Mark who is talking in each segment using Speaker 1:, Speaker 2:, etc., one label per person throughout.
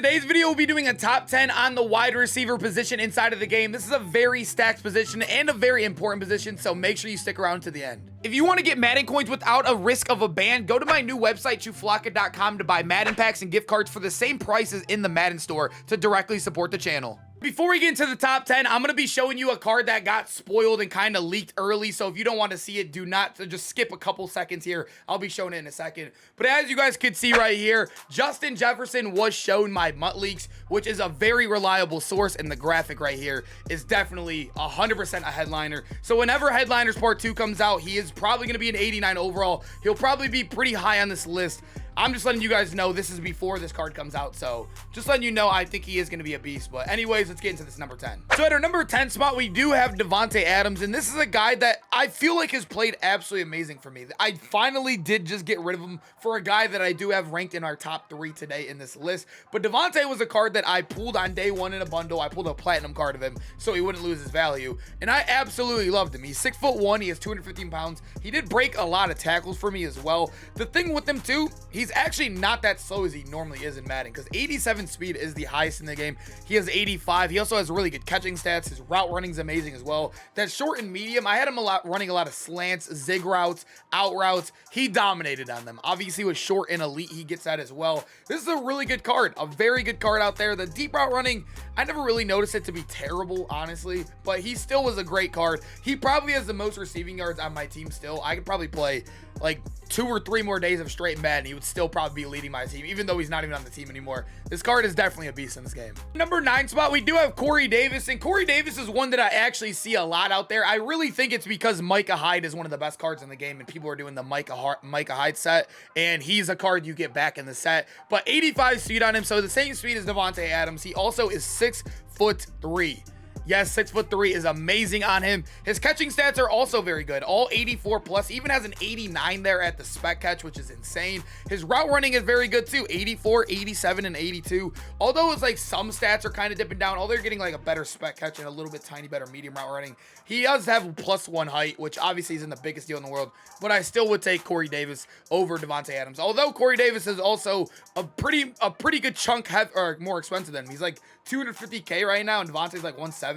Speaker 1: today's video, we'll be doing a top 10 on the wide receiver position inside of the game. This is a very stacked position and a very important position, so make sure you stick around to the end. If you want to get Madden coins without a risk of a ban, go to my new website, chuflaka.com, to buy Madden packs and gift cards for the same prices in the Madden store to directly support the channel. Before we get into the top 10, I'm going to be showing you a card that got spoiled and kind of leaked early. So if you don't want to see it, do not just skip a couple seconds here. I'll be showing it in a second. But as you guys can see right here, Justin Jefferson was shown my MUT leaks, which is a very reliable source. And the graphic right here is definitely 100% a headliner. So whenever Headliners Part 2 comes out, he is probably going to be an 89 overall. He'll probably be pretty high on this list. I'm just letting you guys know this is before this card comes out, so just letting you know I think he is going to be a beast. But anyways, let's get into this number 10. So at our number 10 spot, we do have Davante Adams, and this is a guy that I feel like has played absolutely amazing for me. I finally did just get rid of him for a guy that I do have ranked in our top 3 today in this list. But Davante was a card that I pulled on day 1 in a bundle. I pulled a platinum card of him so he wouldn't lose his value, and I absolutely loved him. He's 6'1", he has 215 pounds. He did break a lot of tackles for me as well. The thing with him too, he's actually not that slow as he normally is in Madden, because 87 speed is the highest in the game. He has 85. He also has really good catching stats. His route running is amazing as well. That short and medium, I had him running a lot of slants, zig routes, out routes. He dominated on them. Obviously with short and elite, he gets that as well. This is a really good card, a very good card out there. The deep route running, I never really noticed it to be terrible, honestly, but he still was a great card. He probably has the most receiving yards on my team still. I could probably play like 2 or 3 more days of straight Madden. He would still probably be leading my team, even though he's not even on the team anymore. This card is definitely a beast in this game. Number 9 spot, we do have Corey Davis, and Corey Davis is one that I actually see a lot out there. I really think it's because Micah Hyde is one of the best cards in the game, and people are doing the Micah Hyde set, and he's a card you get back in the set. But 85 speed on him, so the same speed as Davante Adams. He also is 6'3". Yes, 6'3" is amazing on him. His catching stats are also very good. All 84 plus, even has an 89 there at the spec catch, which is insane. His route running is very good too. 84, 87, and 82. Although it's like some stats are kind of dipping down, they're getting like a better spec catch and a little bit tiny better medium route running. He does have +1 height, which obviously isn't the biggest deal in the world, but I still would take Corey Davis over Davante Adams. Although Corey Davis is also a pretty good chunk or more expensive than him. He's like 250K right now, and Davante's like 170.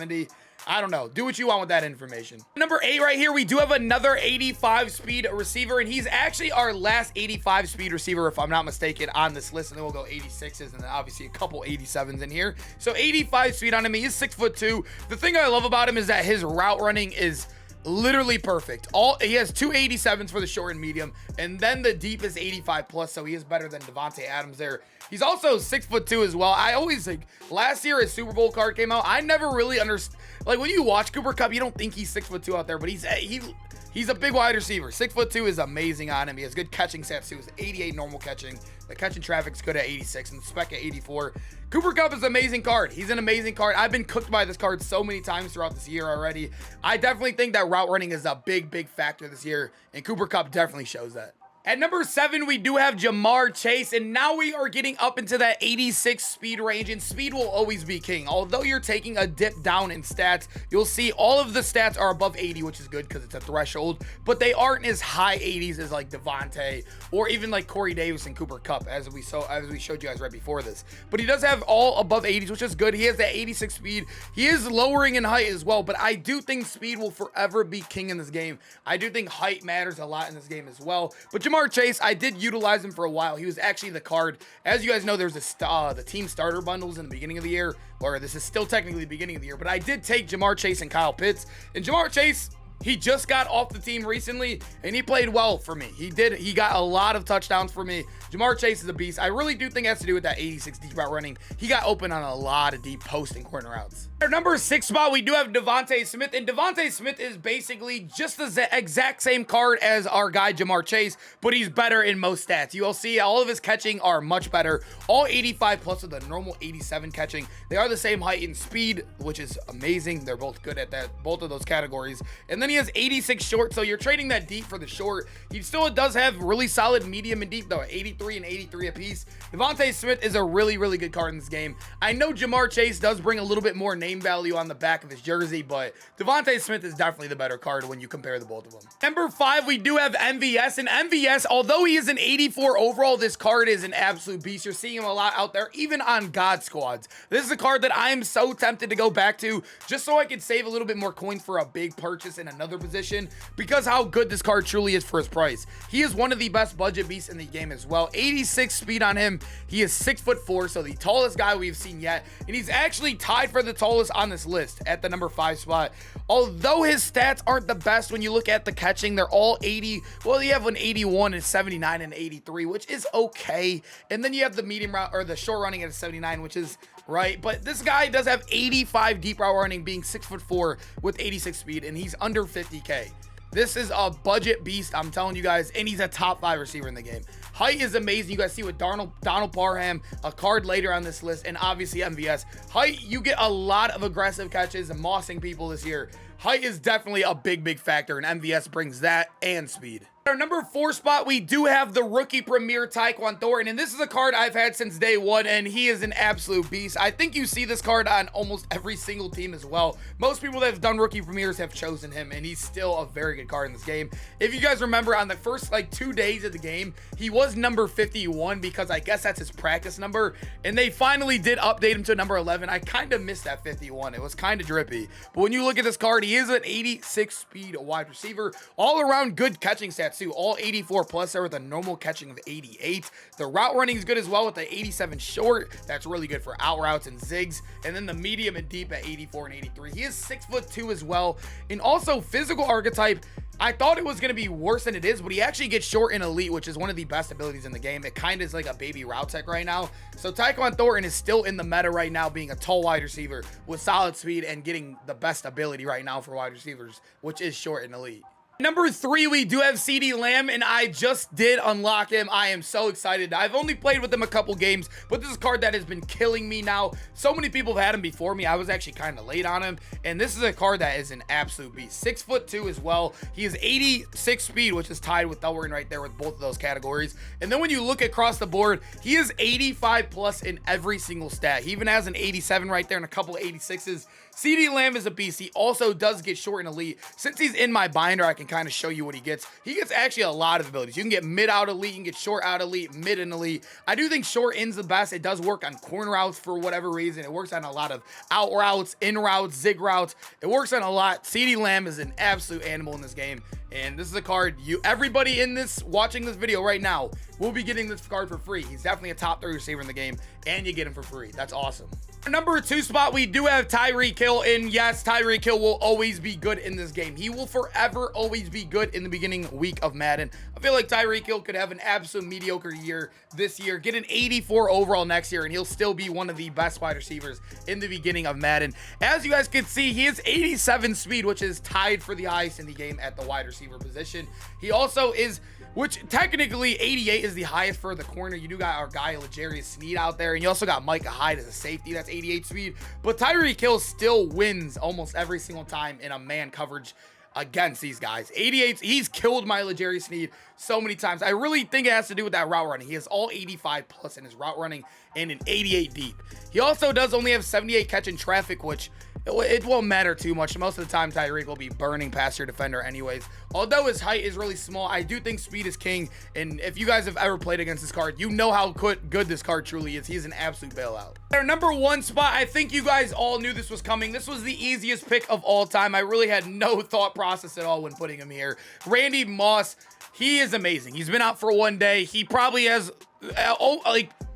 Speaker 1: I don't know. Do what you want with that information. Number 8 right here, we do have another 85 speed receiver, and he's actually our last 85 speed receiver, if I'm not mistaken, on this list. And then we'll go 86s, and then obviously a couple 87s in here. So 85 speed on him. He is 6'2". The thing I love about him is that his route running is literally perfect. He has 2 87s for the short and medium, and then the deep is 85 plus, so he is better than Davante Adams there. He's also 6'2" as well. I always like, last year his Super Bowl card came out, I never really understood, like when you watch Cooper Kupp, you don't think he's 6'2" out there, but he's a big wide receiver. 6'2" is amazing on him. He has good catching stats too. He's 88 normal catching. The catching traffic's good at 86 and the spec at 84. Cooper Kupp is an amazing card. He's an amazing card. I've been cooked by this card so many times throughout this year already. I definitely think that route running is a big factor this year, and Cooper Kupp definitely shows that. At number 7, we do have Ja'Marr Chase, and now we are getting up into that 86 speed range, and speed will always be king. Although you're taking a dip down in stats, you'll see all of the stats are above 80, which is good because it's a threshold, but they aren't as high 80s as like Davante or even like Corey Davis and Cooper Kupp, as we showed you guys right before this. But he does have all above 80s, which is good. He has that 86 speed. He is lowering in height as well, but I do think speed will forever be king in this game. I do think height matters a lot in this game as well. But Ja'Marr Chase, I did utilize him for a while. He was actually the card. As you guys know, there's the team starter bundles in the beginning of the year, or this is still technically the beginning of the year, but I did take Ja'Marr Chase and Kyle Pitts. And Ja'Marr Chase, he just got off the team recently, and he played well for me. He got a lot of touchdowns for me. Ja'Marr Chase is a beast. I really do think it has to do with that 86 deep route running. He got open on a lot of deep post and corner routes. Our number 6 spot, we do have DeVonta Smith, and DeVonta Smith is basically just the exact same card as our guy Ja'Marr Chase, but he's better in most stats. You will see all of his catching are much better. All 85 plus of the normal 87 catching. They are the same height and speed, which is amazing. They're both good at that, both of those categories. And then then he has 86 short, so you're trading that deep for the short. He still does have really solid medium and deep, though, 83 and 83 apiece. DeVonta Smith is a really, really good card in this game. I know Jamar Chase does bring a little bit more name value on the back of his jersey, but DeVonta Smith is definitely the better card when you compare the both of them. Number 5, we do have MVS, and MVS, although he is an 84 overall, this card is an absolute beast. You're seeing him a lot out there, even on God squads. This is a card that I am so tempted to go back to just so I could save a little bit more coins for a big purchase in another position, because how good this card truly is for his price. He is one of the best budget beasts in the game as well. 86 speed on him. He is 6'4", so the tallest guy we've seen yet, and he's actually tied for the tallest on this list at the number 5 spot. Although his stats aren't the best when you look at the catching, they're all 80. Well, you have an 81 and 79 and 83, which is okay. And then you have the medium route or the short running at a 79, which is right. But this guy does have 85 deep route running, being 6'4" with 86 speed, and he's under 50K. This is a budget beast, I'm telling you guys, and he's a top 5 receiver in the game. Height is amazing. You guys see with Donald Parham, a card later on this list, and obviously MVS. Height, you get a lot of aggressive catches and mossing people this year. Height is definitely a big factor, and MVS brings that and speed. Our number 4 spot, we do have the rookie premier Tyquan Thornton, and this is a card I've had since day one, and he is an absolute beast. I think you see this card on almost every single team as well. Most people that have done rookie premieres have chosen him, and he's still a very good card in this game. If you guys remember, on the first 2 days of the game, he was number 51 because I guess that's his practice number, and they finally did update him to number 11. I kind of missed that 51. It was kind of drippy, but when you look at this card, he is an 86 speed wide receiver, all around good catching stats too, all 84 plus there with a normal catching of 88. The route running is good as well with the 87 short. That's really good for out routes and zigs. And then the medium and deep at 84 and 83. He is 6'2" as well. And also physical archetype, I thought it was going to be worse than it is, but he actually gets short in elite, which is one of the best abilities in the game. It kind of is like a baby route tech right now. So Tyquan Thornton is still in the meta right now, being a tall wide receiver with solid speed and getting the best ability right now for wide receivers, which is short in elite. Number 3, we do have CeeDee Lamb, and I just did unlock him. I am so excited. I've only played with him a couple games, but this is a card that has been killing me now. So many people have had him before me. I was actually kind of late on him, and this is a card that is an absolute beast. 6'2" as well. He is 86 speed, which is tied with Thornton right there with both of those categories. And then when you look across the board, he is 85 plus in every single stat. He even has an 87 right there and a couple of 86s. CeeDee Lamb is a beast. He also does get short and elite. Since he's in my binder, I can kind of show you what he gets. He gets actually a lot of abilities. You can get mid out elite, you can get short out elite, mid and elite. I do think short in's the best. It does work on corner routes for whatever reason. It works on a lot of out routes, in routes, zig routes. It works on a lot. CeeDee Lamb is an absolute animal in this game. And this is a card everybody in this watching this video right now will be getting this card for free. He's definitely a top 3 receiver in the game, and you get him for free. That's awesome. Number 2 spot, we do have Tyreek Hill, and yes, Tyreek Hill will always be good in this game. He will forever always be good in the beginning week of Madden. I feel like Tyreek Hill could have an absolute mediocre year this year, get an 84 overall next year, and he'll still be one of the best wide receivers in the beginning of Madden. As you guys can see, he is 87 speed, which is tied for the highest in the game at the wide receiver position. He also is, which technically 88 is the highest for the corner. You do got our guy L'Jarius Sneed out there, and you also got Micah Hyde as a safety. That's 88 speed, but Tyreek Hill still wins almost every single time in a man coverage against these guys. 88, he's killed my L'Jarius Sneed so many times. I really think it has to do with that route running. He has all 85 plus in his route running and an 88 deep. He also does only have 78 catch in traffic, which it won't matter too much. Most of the time, Tyreek will be burning past your defender anyways. Although his height is really small, I do think speed is king. And if you guys have ever played against this card, you know how good this card truly is. He's an absolute bailout. Our number 1 spot, I think you guys all knew this was coming. This was the easiest pick of all time. I really had no thought process at all when putting him here. Randy Moss, he is amazing. He's been out for 1 day. He probably has,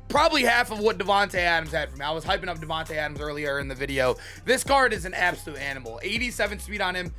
Speaker 1: probably half of what Davante Adams had for me. I was hyping up Davante Adams earlier in the video. This card is an absolute animal. 87 speed on him.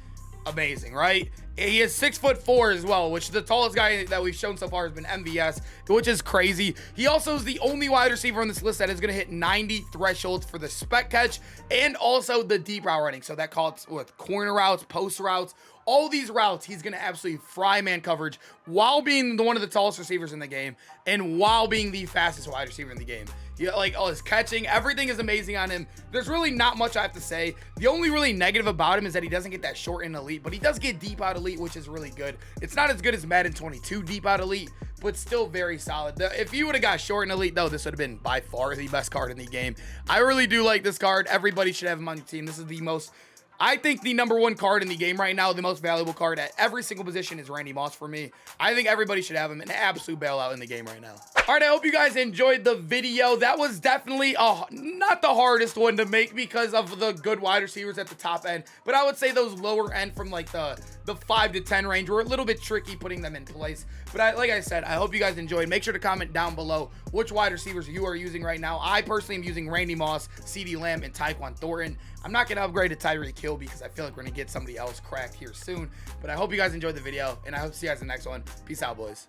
Speaker 1: Amazing, right? He is 6'4" as well, which the tallest guy that we've shown so far has been MVS, which is crazy. He also is the only wide receiver on this list that is going to hit 90 thresholds for the spec catch and also the deep route running. So that calls with corner routes, post routes, all these routes. He's going to absolutely fry man coverage while being one of the tallest receivers in the game and while being the fastest wide receiver in the game. Like, oh, his catching, everything is amazing on him. There's really not much I have to say. The only really negative about him is that he doesn't get that short and elite, but he does get deep out elite, which is really good. It's not as good as Madden 22 deep out elite, but still very solid. If he would have got short and elite, though, this would have been by far the best card in the game. I really do like this card. Everybody should have him on your team. This is the most, I think, the #1 card in the game right now. The most valuable card at every single position is Randy Moss for me. I think everybody should have him. An absolute bailout in the game right now. All right, I hope you guys enjoyed the video. That was definitely not the hardest one to make because of the good wide receivers at the top end, but I would say those lower end from like the 5 to 10 range were a little bit tricky putting them in place. But like I said, I hope you guys enjoyed. Make sure to comment down below which wide receivers you are using right now. I personally am using Randy Moss, CeeDee Lamb, and Tyquan Thornton. I'm not going to upgrade to Tyreek because I feel like we're going to get somebody else cracked here soon. But I hope you guys enjoyed the video, and I hope to see you guys in the next one. Peace out, boys.